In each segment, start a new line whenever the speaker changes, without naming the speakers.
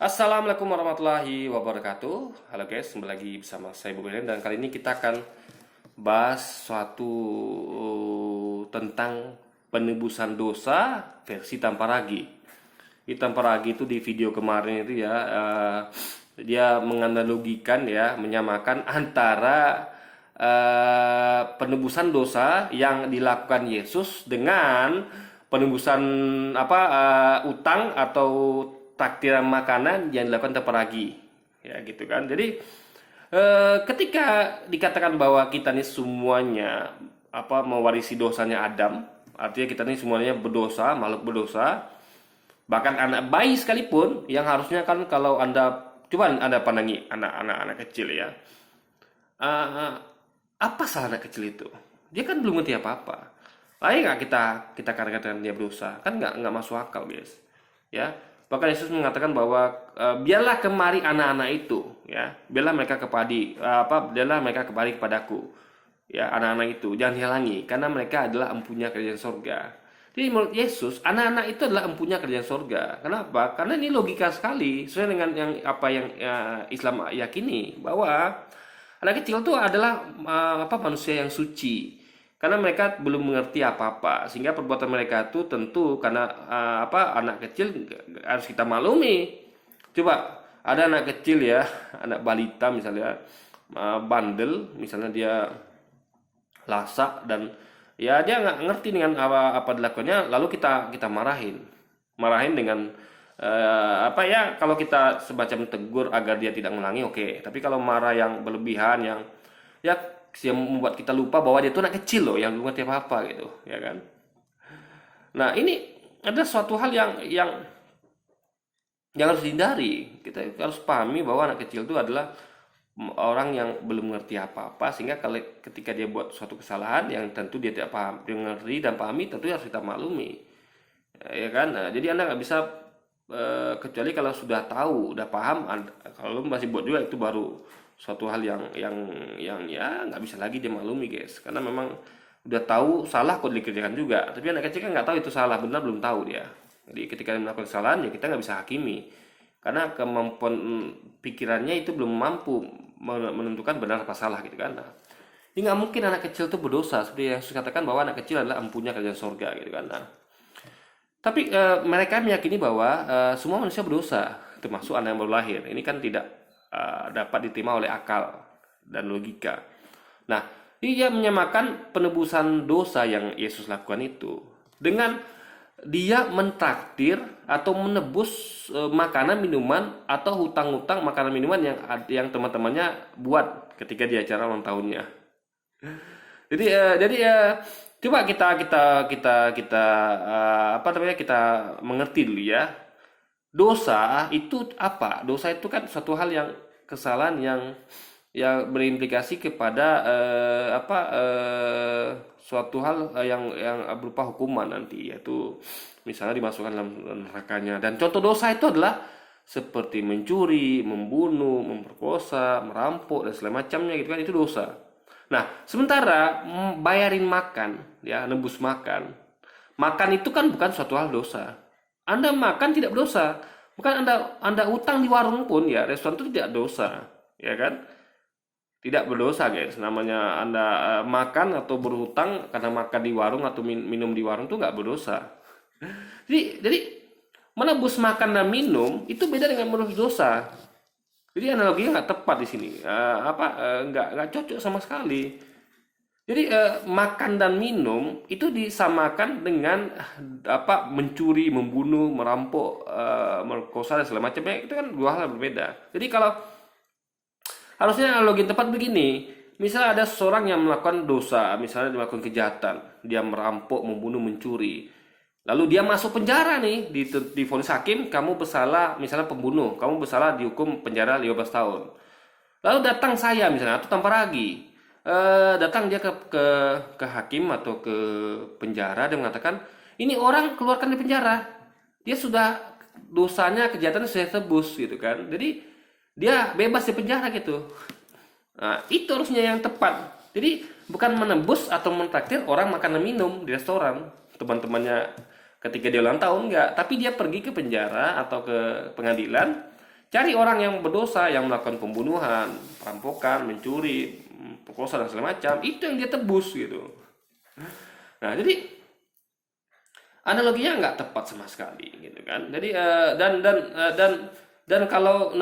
Assalamualaikum warahmatullahi wabarakatuh. Halo guys, kembali lagi bersama saya Bu Belen dan kali ini kita akan bahas suatu tentang penebusan dosa versi tanpa ragi. Di tanpa ragi itu di video kemarin itu ya, dia menganalogikan ya, menyamakan antara penebusan dosa yang dilakukan Yesus dengan penebusan utang atau takdiran makanan yang dilakukan teperagi ya gitu kan. Jadi ketika dikatakan bahwa kita ini semuanya mewarisi dosanya Adam, artinya kita ini semuanya berdosa, makhluk berdosa, bahkan anak bayi sekalipun yang harusnya kan kalau anda pandangi anak kecil ya. Eh, apa salah anak kecil itu? Dia kan belum ngerti apa-apa. Lain nggak kita katakan dia berdosa? Kan nggak masuk akal, guys. Ya, bahkan Yesus mengatakan bahwa biarlah kemari anak-anak itu, ya, biarlah mereka kembali kepadaku, ya, anak-anak itu jangan dihalangi, karena mereka adalah empunya kerajaan sorga. Jadi menurut Yesus, anak-anak itu adalah empunya kerajaan sorga. Kenapa? Karena ini logika sekali, sesuai dengan yang Islam yakini bahwa anak kecil itu adalah manusia yang suci. Karena mereka belum mengerti apa-apa, sehingga perbuatan mereka itu tentu karena anak kecil harus kita maklumi. Coba ada anak kecil ya, anak balita misalnya bandel, misalnya dia lasak dan ya dia nggak ngerti dengan apa dilakukannya, lalu kita marahin dengan kalau kita semacam tegur agar dia tidak mengulangi, oke. Tapi kalau marah yang berlebihan, ya yang membuat kita lupa bahwa dia itu anak kecil loh yang belum ngerti apa apa gitu ya kan. Nah, ini ada suatu hal yang harus dihindari. Kita harus pahami bahwa anak kecil itu adalah orang yang belum mengerti apa-apa, sehingga kalau ketika dia buat suatu kesalahan yang tentu dia tidak paham, dia mengerti dan pahami, tentu harus kita maklumi ya kan. Nah, jadi anda nggak bisa kecuali kalau sudah tahu, udah paham. Kalau masih buat juga, itu baru suatu hal yang ya nggak bisa lagi dia maklumi, guys, karena memang udah tahu salah kok dikerjakan juga. Tapi anak kecil kan nggak tahu itu salah benar, belum tahu dia. Jadi ketika dia melakukan kesalahan ya kita nggak bisa hakimi, karena kemampuan pikirannya itu belum mampu menentukan benar apa salah gitu kan. Nah, ini nggak mungkin anak kecil itu berdosa, seperti yang saya katakan bahwa anak kecil adalah empunya kerajaan sorga gitu kan. Nah, tapi mereka meyakini bahwa semua manusia berdosa, termasuk anak yang baru lahir. Ini kan tidak dapat diterima oleh akal dan logika. Nah, dia menyamakan penebusan dosa yang Yesus lakukan itu dengan dia mentraktir atau menebus makanan minuman atau hutang-hutang makanan minuman yang teman-temannya buat ketika di acara ulang tahunnya. Jadi coba kita kita mengerti dulu ya. Dosa itu apa? Dosa itu kan suatu hal yang kesalahan yang berimplikasi kepada suatu hal yang berupa hukuman nanti, yaitu misalnya dimasukkan dalam nerakanya. Dan contoh dosa itu adalah seperti mencuri, membunuh, memperkosa, merampok dan segala macamnya gitu kan, itu dosa. Nah, sementara bayarin makan, ya, nebus makan. Makan itu kan bukan suatu hal dosa. Anda makan tidak berdosa. Bukan Anda utang di warung pun ya, restoran itu tidak dosa, ya kan? Tidak berdosa, guys. Namanya Anda makan atau berhutang karena makan di warung atau minum di warung itu nggak berdosa. Jadi menebus makan dan minum itu beda dengan menebus dosa. Jadi analoginya nggak tepat di sini. Nggak cocok sama sekali. Jadi makan dan minum itu disamakan dengan mencuri, membunuh, merampok, merkosa dan segala macamnya. Itu kan dua hal yang berbeda. Jadi kalau harusnya analogi yang tepat begini. Misalnya ada seseorang yang melakukan dosa, misalnya dia melakukan kejahatan, dia merampok, membunuh, mencuri. Lalu dia masuk penjara nih, divonis hakim, kamu bersalah, misalnya pembunuh, kamu bersalah, dihukum penjara 15 tahun. Lalu datang saya misalnya, atau tanpa lagi, datang dia ke hakim atau ke penjara dan mengatakan, ini orang keluarkan dari penjara, dia sudah dosanya, kejahatan sudah tebus gitu kan. Jadi dia bebas di penjara gitu. Nah, itu harusnya yang tepat. Jadi bukan menebus atau mentraktir orang makan dan minum di restoran teman-temannya ketika dia ulang tahun, enggak, tapi dia pergi ke penjara atau ke pengadilan Cari orang yang berdosa, yang melakukan pembunuhan, perampokan, mencuri, perkosa dan segala macam, itu yang dia tebus gitu. Nah, jadi analoginya nggak tepat sama sekali gitu kan. Jadi dan kalau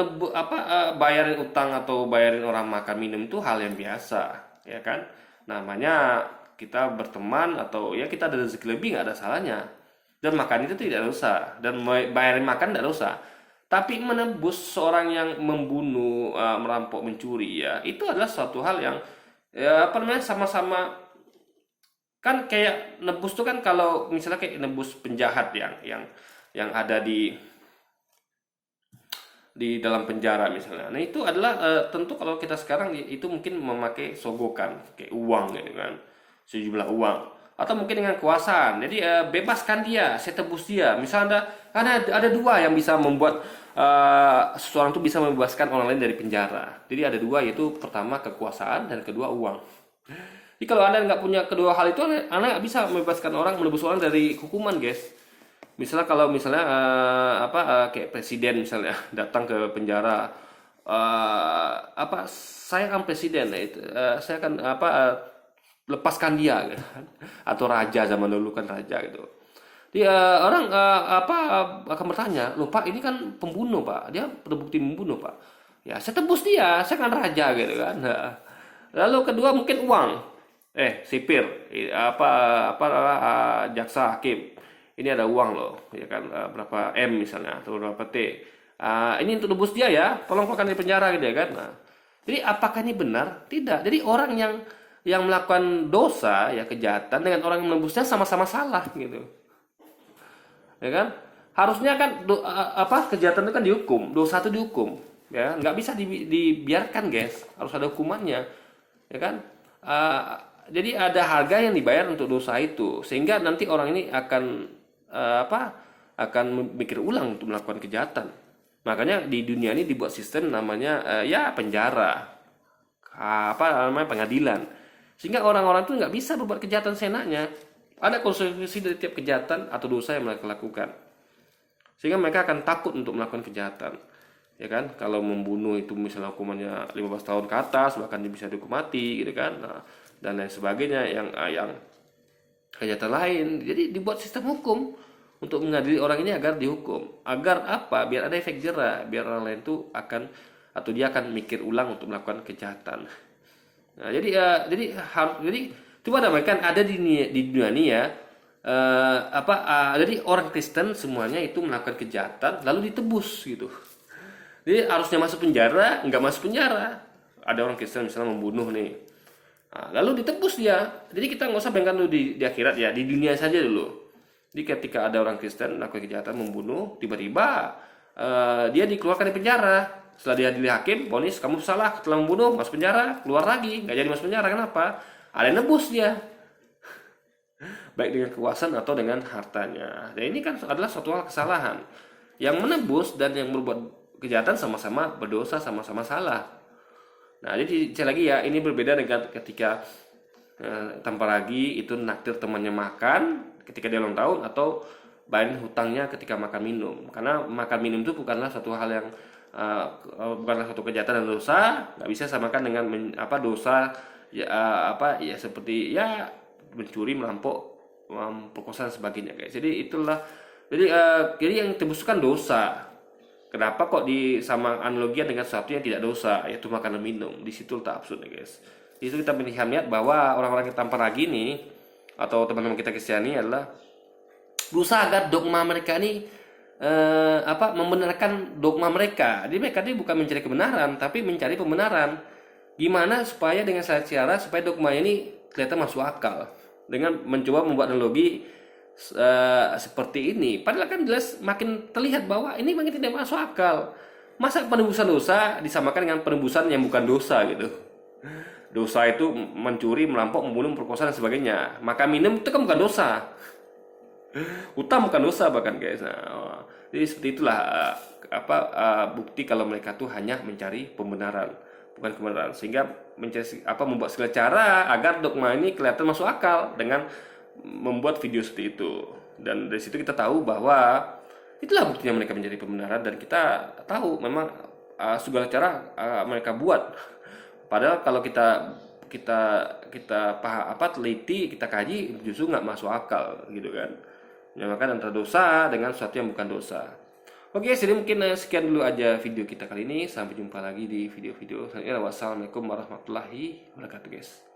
bayarin utang atau bayarin orang makan minum itu hal yang biasa, ya kan? Namanya kita berteman atau ya kita ada rezeki lebih, nggak ada salahnya. Dan makan itu tidak dosa, dan bayarin makan tidak dosa. Tapi menebus seorang yang membunuh, merampok, mencuri, ya itu adalah suatu hal yang ya apa namanya, sama-sama. Kan kayak nebus tuh kan, kalau misalnya kayak nebus penjahat yang ada di dalam penjara misalnya. Nah itu adalah tentu kalau kita sekarang itu mungkin memakai sogokan kayak uang gitu kan, sejumlah uang, atau mungkin dengan kekuasaan. Jadi bebaskan dia, saya tebus dia. Misalnya ada dua yang bisa membuat seseorang tuh bisa membebaskan orang lain dari penjara. Jadi ada dua, yaitu pertama kekuasaan dan kedua uang. Jadi kalau Anda nggak punya kedua hal itu, Anda nggak bisa membebaskan orang, menebus orang dari hukuman, guys. Misalnya kalau misalnya kayak presiden misalnya datang ke penjara, saya kan presiden, saya akan lepaskan dia, gitu kan. Atau raja, zaman dulu kan raja gitu. Dia orang akan bertanya, loh Pak, ini kan pembunuh Pak, dia terbukti membunuh Pak. Ya saya tebus dia, saya kan raja gitu kan. Nah, lalu kedua mungkin uang. Sipir, jaksa hakim, ini ada uang loh, ya kan, berapa M misalnya atau berapa T. Ini untuk tebus dia ya, tolong keluarkan dari penjara gitu ya kan. Nah, jadi apakah ini benar? Tidak. Jadi orang yang melakukan dosa ya, kejahatan, dengan orang yang menebusnya sama-sama salah gitu. Ya kan? Harusnya kan kejahatan itu kan dihukum, dosa itu dihukum, ya nggak bisa dibiarkan, guys, harus ada hukumannya, ya kan. Jadi ada harga yang dibayar untuk dosa itu, sehingga nanti orang ini akan mikir ulang untuk melakukan kejahatan. Makanya di dunia ini dibuat sistem namanya penjara, pengadilan, sehingga orang-orang itu nggak bisa berbuat kejahatan seenaknya. Ada konsekuensi dari tiap kejahatan atau dosa yang mereka lakukan, sehingga mereka akan takut untuk melakukan kejahatan, ya kan. Kalau membunuh itu misalnya hukumannya 15 tahun ke atas, bahkan bisa dihukum mati gitu kan. Nah, dan lain sebagainya, yang kejahatan lain. Jadi dibuat sistem hukum untuk mengadili orang ini agar dihukum, agar biar ada efek jera, biar orang lain tuh dia akan mikir ulang untuk melakukan kejahatan. Nah, jadi coba damaikan ada di dunia ini ya. Jadi orang Kristen semuanya itu melakukan kejahatan lalu ditebus gitu. Jadi harusnya masuk penjara, nggak masuk penjara. Ada orang Kristen misalnya membunuh nih, lalu ditebus dia. Jadi kita nggak usah bayangkan dulu di akhirat ya, di dunia saja dulu. Jadi ketika ada orang Kristen melakukan kejahatan, membunuh, tiba-tiba dia dikeluarkan dari penjara. Setelah diadili hakim, vonis kamu salah, telah membunuh, masuk penjara, keluar lagi, nggak jadi masuk penjara. Kenapa? Ada yang nebus dia, baik dengan kekuasaan atau dengan hartanya. Dan ini kan adalah suatu hal kesalahan. Yang menebus dan yang berbuat kejahatan sama-sama berdosa, sama-sama salah. Nah, jadi sekali lagi ya, ini berbeda dengan ketika tanpa lagi itu naktir temannya makan ketika dia ulang tahun, atau bayarin hutangnya ketika makan minum. Karena makan minum itu bukanlah suatu hal yang bukanlah suatu kejahatan dan dosa, nggak bisa samakan dengan dosa ya seperti ya mencuri, merampok, perkosaan dan sebagainya, guys. Jadi itulah, jadi yang tebuskan dosa. Kenapa kok sama analogian dengan sesuatu yang tidak dosa, yaitu makan dan minum? Di situ letak absurdnya, guys. Di situ kita melihat bahwa orang-orang yang tanpa lagi nih, atau teman-teman kita Kristiani, adalah berusaha agar dogma mereka ini membenarkan dogma mereka. Jadi mereka ini bukan mencari kebenaran, tapi mencari pembenaran. Gimana supaya dengan cara supaya dogma ini kelihatan masuk akal, dengan mencoba membuat analogi seperti ini. Padahal kan jelas makin terlihat bahwa ini makin tidak masuk akal. Masa penebusan dosa disamakan dengan penebusan yang bukan dosa gitu? Dosa itu mencuri, merampok, membunuh, perkosaan dan sebagainya. Maka minum itu kan bukan dosa. Utang bukan dosa bahkan, guys. Nah, jadi seperti itulah bukti kalau mereka tuh hanya mencari pembenaran, bukan kebenaran, sehingga membuat segala cara agar dogma ini kelihatan masuk akal dengan membuat video seperti itu. Dan dari situ kita tahu bahwa itulah buktinya mereka menjadi pembenaran, dan kita tahu memang segala cara mereka buat. Padahal kalau kita kita kita teliti, kita kaji, justru nggak masuk akal gitu kan. Menyamakan antara dosa dengan sesuatu yang bukan dosa. Oke, jadi mungkin sekian dulu aja video kita kali ini. Sampai jumpa lagi di video-video selanjutnya. Wassalamualaikum warahmatullahi wabarakatuh, guys.